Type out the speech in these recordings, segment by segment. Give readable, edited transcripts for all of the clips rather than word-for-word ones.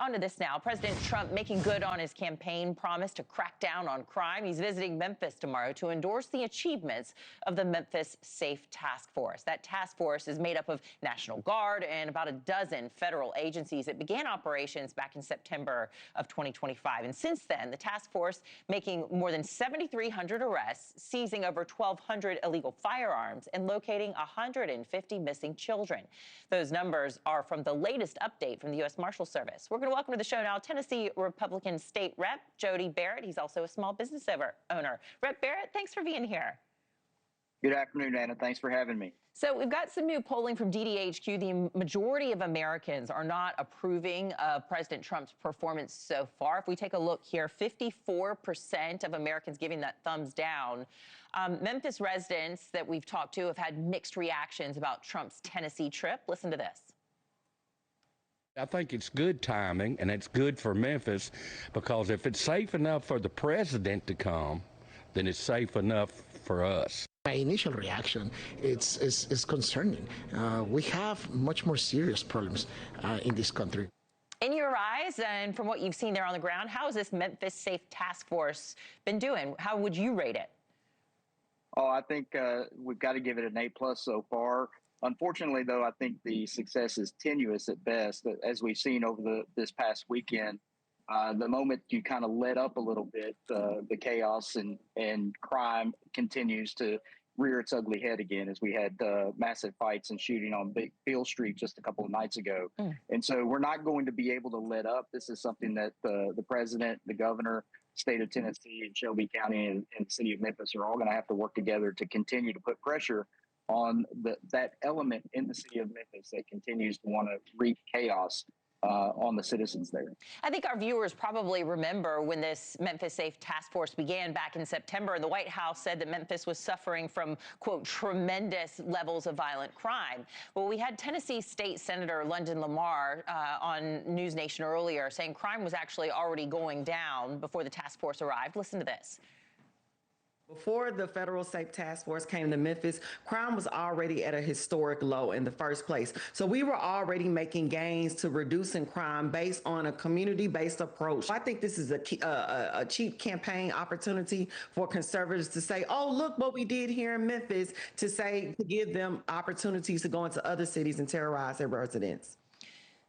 on to this now. President Trump making good on his campaign promise to crack down on crime. He's visiting Memphis tomorrow to endorse the achievements of the Memphis Safe Task Force. That task force is made up of National Guard and about a dozen federal agencies. It began operations back in September of 2025. And since then, the task force making more than 7,300 arrests, seizing over 1,200 illegal firearms, and locating 150 missing children. Those numbers are from the latest update from the U.S. Marshal Service. We're going to welcome to the show now Tennessee Republican State Rep Jody Barrett. He's also a small business owner. Rep Barrett, thanks for being here. Good afternoon, Anna. Thanks for having me. So we've got some new polling from DDHQ. The majority of Americans are not approving of President Trump's performance so far. If we take a look here, 54% of Americans giving that thumbs down. Memphis residents that we've talked to have had mixed reactions about Trump's Tennessee trip. Listen to this. I think it's good timing, and it's good for Memphis, because if it's safe enough for the president to come, then it's safe enough for us. My initial reaction is concerning. We have much more serious problems in this country. In your eyes, and from what you've seen there on the ground, how has this Memphis Safe Task Force been doing? How would you rate it? Oh, I think we've got to give it an A+ so far. Unfortunately, though, I think the success is tenuous at best. As we've seen over this past weekend, the moment you kind of let up a little bit, the chaos and crime continues to rear its ugly head again, as we had massive fights and shooting on Big Beale Street just a couple of nights ago. And so we're not going to be able to let up. This is something that the president, the governor, state of Tennessee, and Shelby County and the city of Memphis are all going to have to work together to continue to put pressure on that element in the city of Memphis that continues to want to wreak chaos on the citizens there. I think our viewers probably remember when this Memphis Safe Task Force began back in September. The White House said that Memphis was suffering from, quote, tremendous levels of violent crime. Well, we had Tennessee State Senator London Lamar on NewsNation earlier saying crime was actually already going down before the task force arrived. Listen to this. Before the Federal Safe Task Force came to Memphis, crime was already at a historic low in the first place. So we were already making gains to reducing crime based on a community-based approach. I think this is a cheap campaign opportunity for conservatives to say, oh, look what we did here in Memphis, to give them opportunities to go into other cities and terrorize their residents.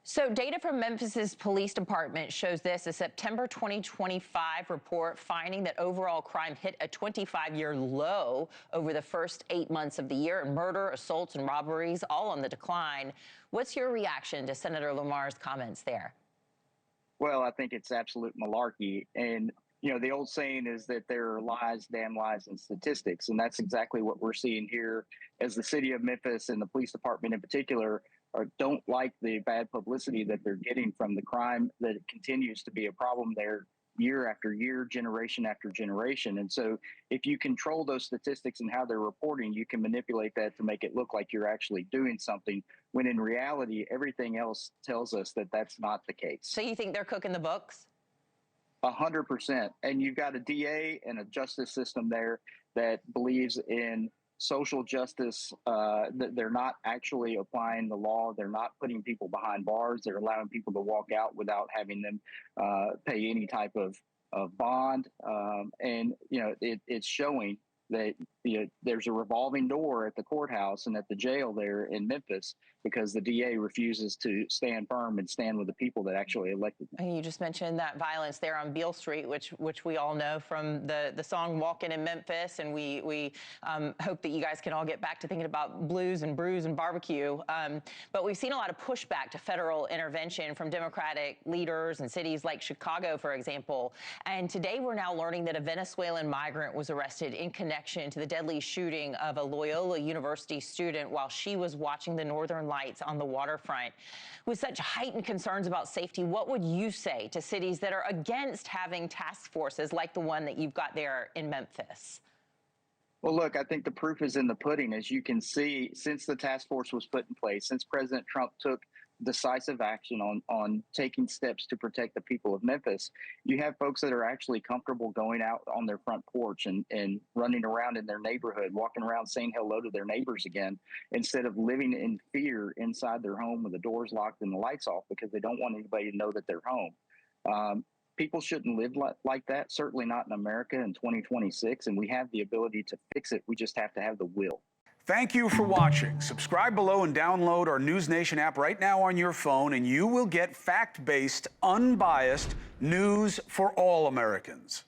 So data from Memphis's police department shows this, a September 2025 report finding that overall crime hit a 25-year low over the first 8 months of the year, and murder, assaults, and robberies all on the decline. What's your reaction to Senator Lamar's comments there? Well, I think it's absolute malarkey. And, you know, the old saying is that there are lies, damn lies, and statistics. And that's exactly what we're seeing here, as the city of Memphis and the police department in particular don't like the bad publicity that they're getting from the crime that continues to be a problem there year after year, generation after generation. And so if you control those statistics and how they're reporting, you can manipulate that to make it look like you're actually doing something, when in reality, everything else tells us that that's not the case. So you think they're cooking the books? 100%. And you've got a DA and a justice system there that believes in social justice. They're not actually applying the law. They're not putting people behind bars. They're allowing people to walk out without having them pay any type of bond. And, you know, it's showing that, you know, there's a revolving door at the courthouse and at the jail there in Memphis, because the DA refuses to stand firm and stand with the people that actually elected them. And you just mentioned that violence there on Beale Street, which we all know from the song Walkin' in Memphis, and we hope that you guys can all get back to thinking about blues and brews and barbecue. But we've seen a lot of pushback to federal intervention from Democratic leaders in cities like Chicago, for example. And today we're now learning that a Venezuelan migrant was arrested in connection to the deadly shooting of a Loyola University student while she was watching the Northern Lights on the waterfront. With such heightened concerns about safety, what would you say to cities that are against having task forces like the one that you've got there in Memphis? Well, look, I think the proof is in the pudding. As you can see, since the task force was put in place, since President Trump took decisive action on taking steps to protect the people of Memphis. You have folks that are actually comfortable going out on their front porch and running around in their neighborhood, walking around saying hello to their neighbors again, instead of living in fear inside their home with the doors locked and the lights off because they don't want anybody to know that they're home. People shouldn't live like that, certainly not in America in 2026, and we have the ability to fix it. We just have to have the will. Thank you for watching. Subscribe below and download our NewsNation app right now on your phone, and you will get fact-based, unbiased news for all Americans.